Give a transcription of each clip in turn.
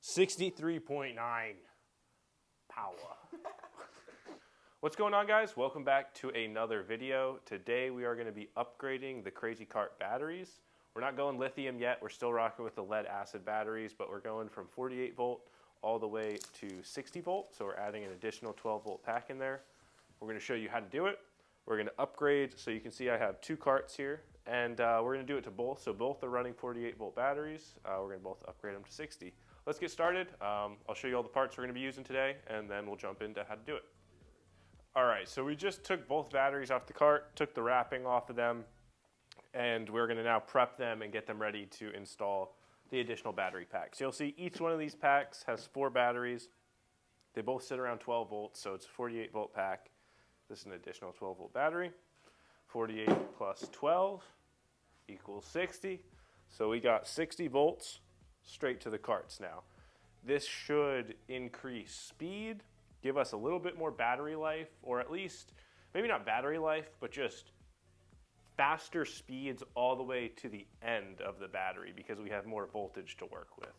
63.9 power. What's going on, guys? Welcome back to another video. Today we are going to be upgrading the Crazy Cart batteries. We're not going lithium yet. We're still rocking with the lead acid batteries, but we're going from 48 volt all the way to 60 volt. So we're adding an additional 12 volt pack in there. We're going to show you how to do it. We're going to upgrade. So you can see I have two carts here, and we're going to do it to both. So both are running 48 volt batteries. We're going to both upgrade them to 60. Let's get started. I'll show you all the parts we're going to be using today, and then we'll jump into how to do it. All right, so we just took both batteries off the cart, took the wrapping off of them, and we're going to now prep them and get them ready to install the additional battery packs. You'll see each one of these packs has 4 batteries. They both sit around 12 volts, so it's a 48 volt pack. This is an additional 12 volt battery. 48 plus 12 equals 60. So we got 60 volts straight to the carts now. This should increase speed, give us a little bit more battery life, or at least, maybe not battery life, but just faster speeds all the way to the end of the battery because we have more voltage to work with.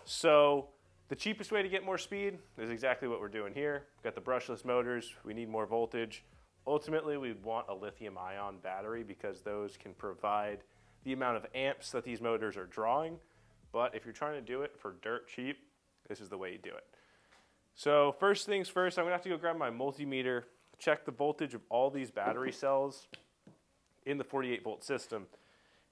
So the cheapest way to get more speed is exactly what we're doing here. We've got the brushless motors, we need more voltage. Ultimately, we'd want a lithium ion battery because those can provide the amount of amps that these motors are drawing. But if you're trying to do it for dirt cheap, this is the way you do it. So first things first, I'm going to have to go grab my multimeter, check the voltage of all these battery cells in the 48 volt system.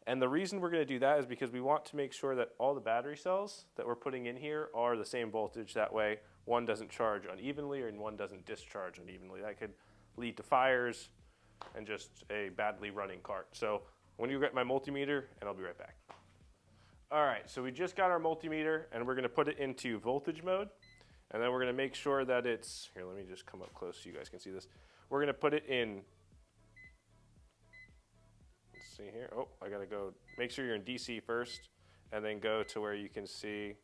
And the reason we're going to do that is because we want to make sure that all the battery cells that we're putting in here are the same voltage. That way one doesn't charge unevenly and one doesn't discharge unevenly. That could lead to fires and just a badly running cart. So when you get my multimeter, and I'll be right back. All right, so we just got our multimeter, and we're going to put it into voltage mode, and then we're going to make sure that it's, here, let me just come up close so you guys can see this. We're going to put it in, let's see here. Oh, I got to go, make sure you're in DC first, and then go to where you can see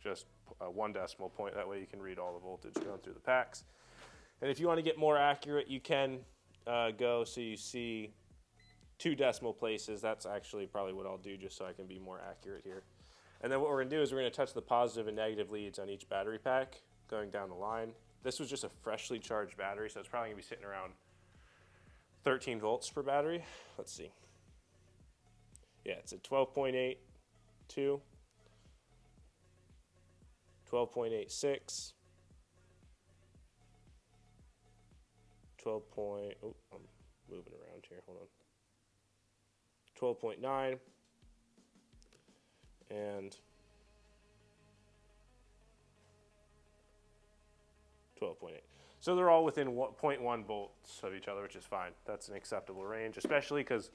just 1 decimal point. That way you can read all the voltage going through the packs. And if you want to get more accurate, you can go so you see 2 decimal places. That's actually probably what I'll do just so I can be more accurate here. And then what we're going to do is we're going to touch the positive and negative leads on each battery pack going down the line. This was just a freshly charged battery, so it's probably going to be sitting around 13 volts per battery. Let's see. Yeah, it's at 12.82, 12.86, 12. Oh, I'm moving around here. Hold on. 12.9 and 12.8. So they're all within 0.1 volts of each other, which is fine. That's an acceptable range, especially because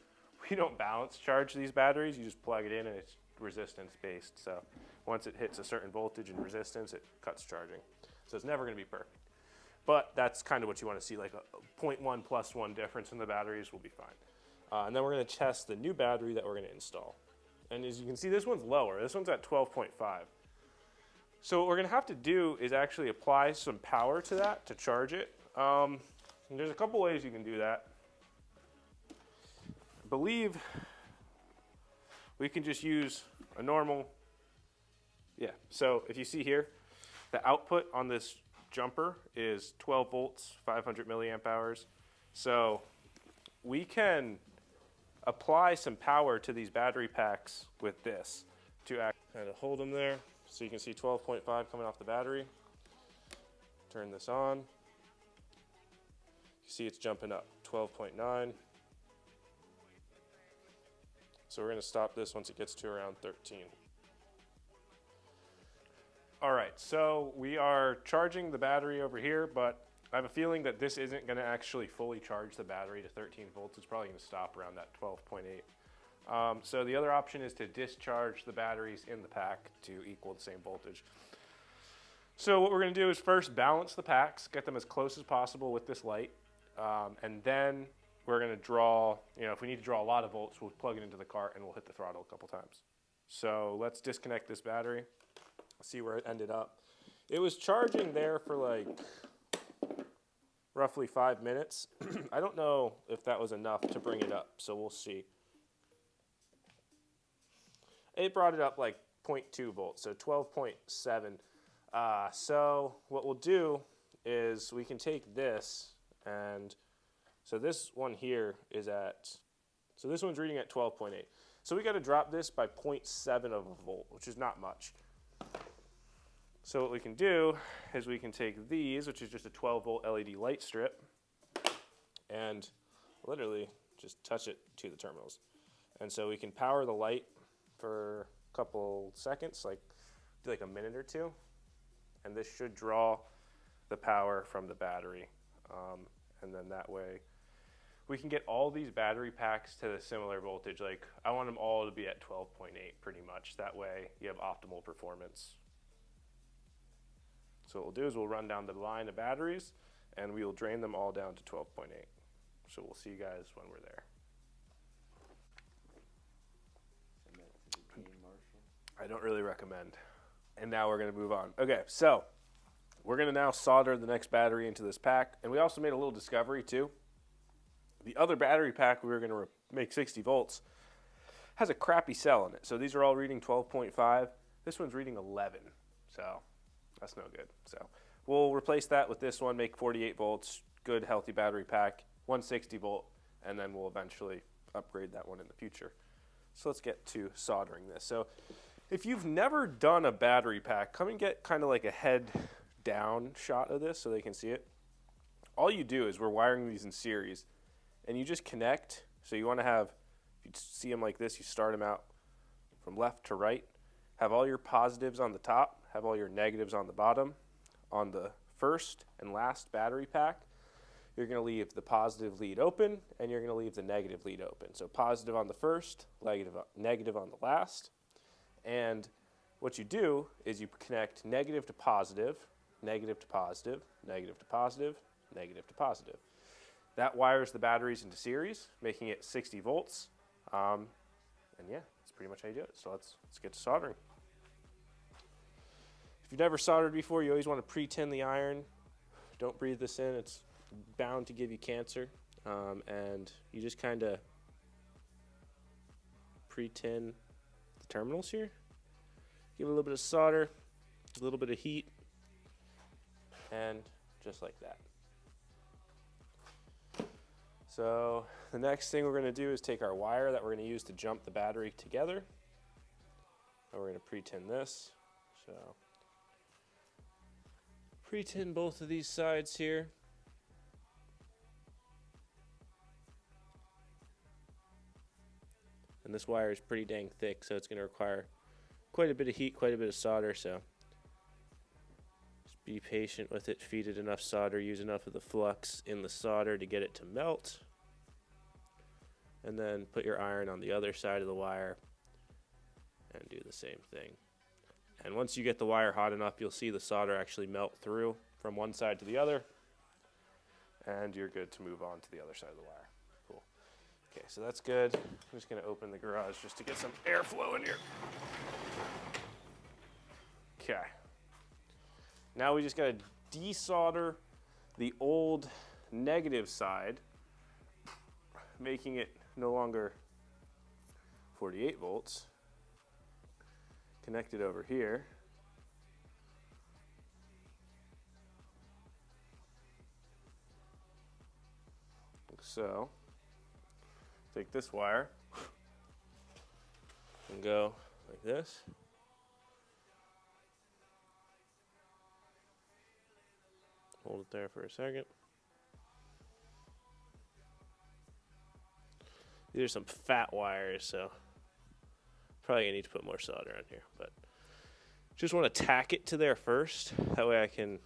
we don't balance charge these batteries. You just plug it in and it's resistance based. So once it hits a certain voltage and resistance, it cuts charging. So it's never going to be perfect. But that's kind of what you want to see, like a 0.1 plus 1 difference in the batteries will be fine. And then we're going to test the new battery that we're going to install. And as you can see, this one's lower. This one's at 12.5. So what we're going to have to do is actually apply some power to that to charge it. And there's a couple ways you can do that. I believe we can just use a normal, yeah. So if you see here, the output on this jumper is 12 volts, 500 milliamp hours. So we can apply some power to these battery packs with this to kind of hold them there. So you can see 12.5 coming off the battery. Turn this on. You see it's jumping up, 12.9. So we're going to stop this once it gets to around 13. All right, so we are charging the battery over here, but I have a feeling that this isn't going to actually fully charge the battery to 13 volts. It's probably going to stop around that 12.8. So the other option is to discharge the batteries in the pack to equal the same voltage. So what we're going to do is first balance the packs, get them as close as possible with this light, and then we're going to draw, if we need to draw a lot of volts, we'll plug it into the cart and we'll hit the throttle a couple times. So let's disconnect this battery, see where it ended up. It was charging there for like roughly 5 minutes. I don't know if that was enough to bring it up, so we'll see. It brought it up like 0.2 volts, so 12.7. So what we'll do is we can take this, and so this one here is at, so this one's reading at 12.8. So we got to drop this by 0.7 of a volt, which is not much. So what we can do is we can take these, which is just a 12 volt LED light strip, and literally just touch it to the terminals. And so we can power the light for a couple seconds, like a minute or two, and this should draw the power from the battery. And then that way we can get all these battery packs to the similar voltage. Like I want them all to be at 12.8 pretty much. That way you have optimal performance. So what we'll do is we'll run down the line of batteries and we will drain them all down to 12.8. So we'll see you guys when we're there. I don't really recommend. And now we're going to move on. Okay, so we're going to now solder the next battery into this pack. And we also made a little discovery too. The other battery pack we were going to make 60 volts has a crappy cell in it. So these are all reading 12.5. This one's reading 11. So that's no good. So we'll replace that with this one, make 48 volts, good healthy battery pack, 160 volt, and then we'll eventually upgrade that one in the future. So let's get to soldering this. So if you've never done a battery pack, come and get kind of like a head down shot of this so they can see it. All you do is we're wiring these in series, and you just connect. So you want to have, if you see them like this, you start them out from left to right. Have all your positives on the top, have all your negatives on the bottom. On the first and last battery pack, you're going to leave the positive lead open, and you're going to leave the negative lead open. So positive on the first, negative on the last. And what you do is you connect negative to positive, negative to positive, negative to positive, negative to positive. That wires the batteries into series, making it 60 volts. And yeah, that's pretty much how you do it. So let's get to soldering. If you've never soldered before, you always want to pre-tin the iron. Don't breathe this in. It's bound to give you cancer. And you just kind of pre-tin the terminals here. Give it a little bit of solder, a little bit of heat, and just like that. So the next thing we're going to do is take our wire that we're going to use to jump the battery together. And we're going to pre-tin this. So pre-tin both of these sides here. And this wire is pretty dang thick, so it's going to require quite a bit of heat, quite a bit of solder, so just be patient with it, feed it enough solder, use enough of the flux in the solder to get it to melt, and then put your iron on the other side of the wire and do the same thing. And once you get the wire hot enough, you'll see the solder actually melt through from one side to the other, and you're good to move on to the other side of the wire. Cool. Okay, so that's good. I'm just going to open the garage just to get some airflow in here. Okay. Now we just got to desolder the old negative side, making it no longer 48 volts. Connect it over here. Like so. Take this wire and go like this. Hold it there for a second. These are some fat wires, so probably gonna need to put more solder on here, but just want to tack it to there first. That way I can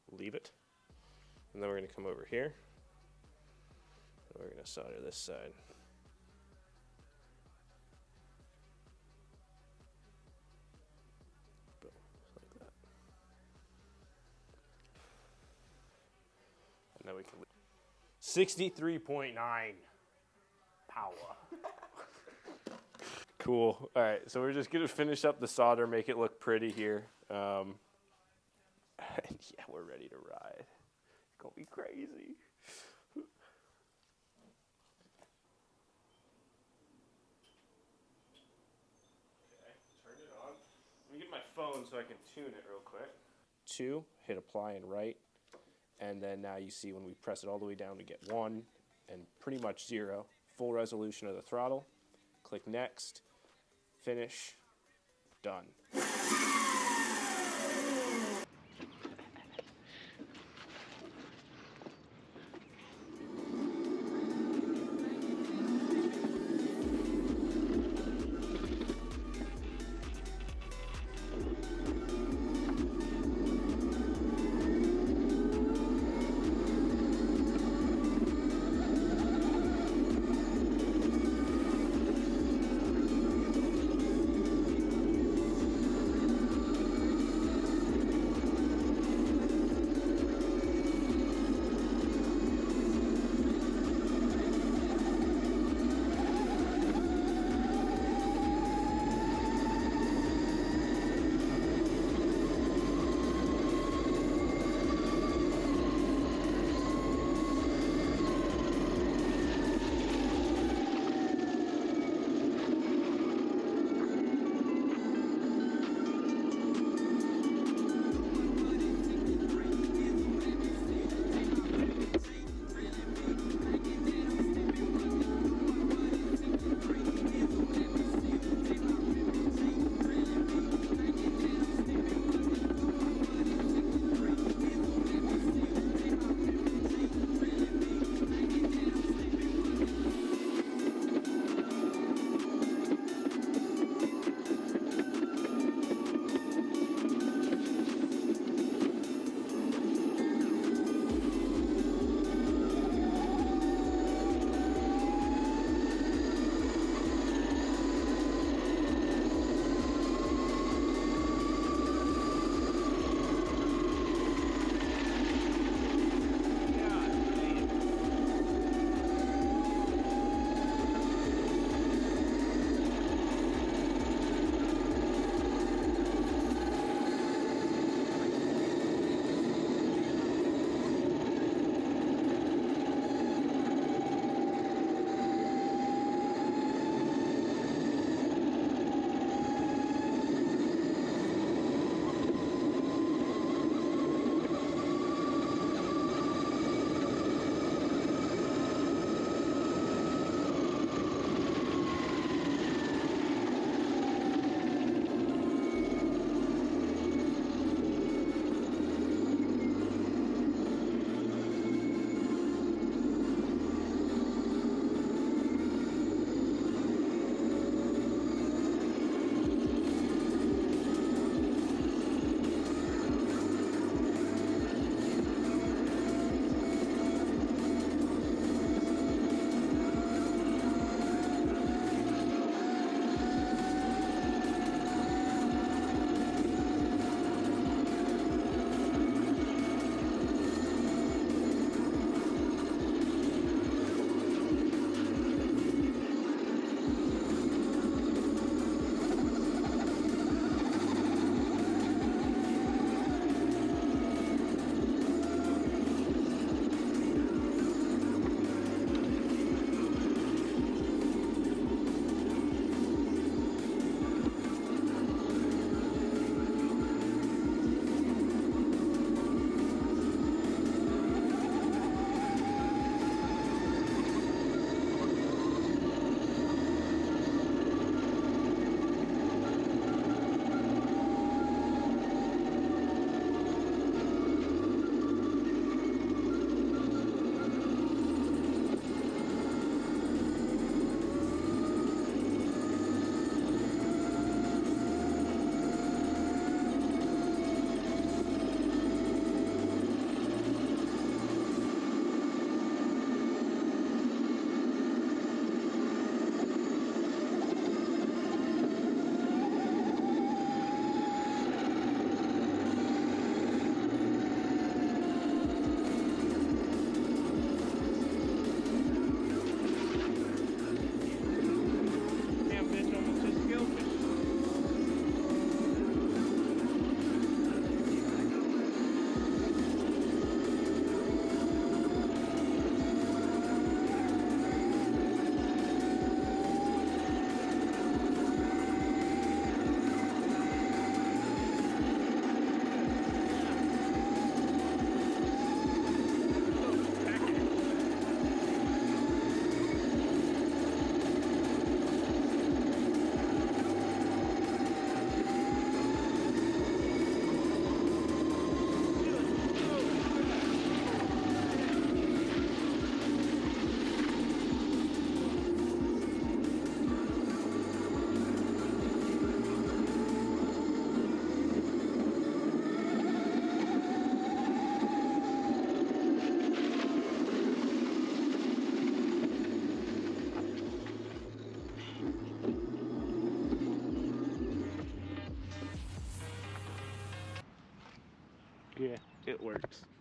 leave it. And then we're gonna come over here. And we're gonna solder this side. Boom, like that. And then we can 63.9 power. Cool. All right, so we're just gonna finish up the solder, make it look pretty here. And yeah, we're ready to ride. It's gonna be crazy. Let me get my phone so I can tune it real quick. 2, hit apply and write. And then now you see when we press it all the way down, we get 1 and pretty much 0. Full resolution of the throttle. Click next, finish, done. works.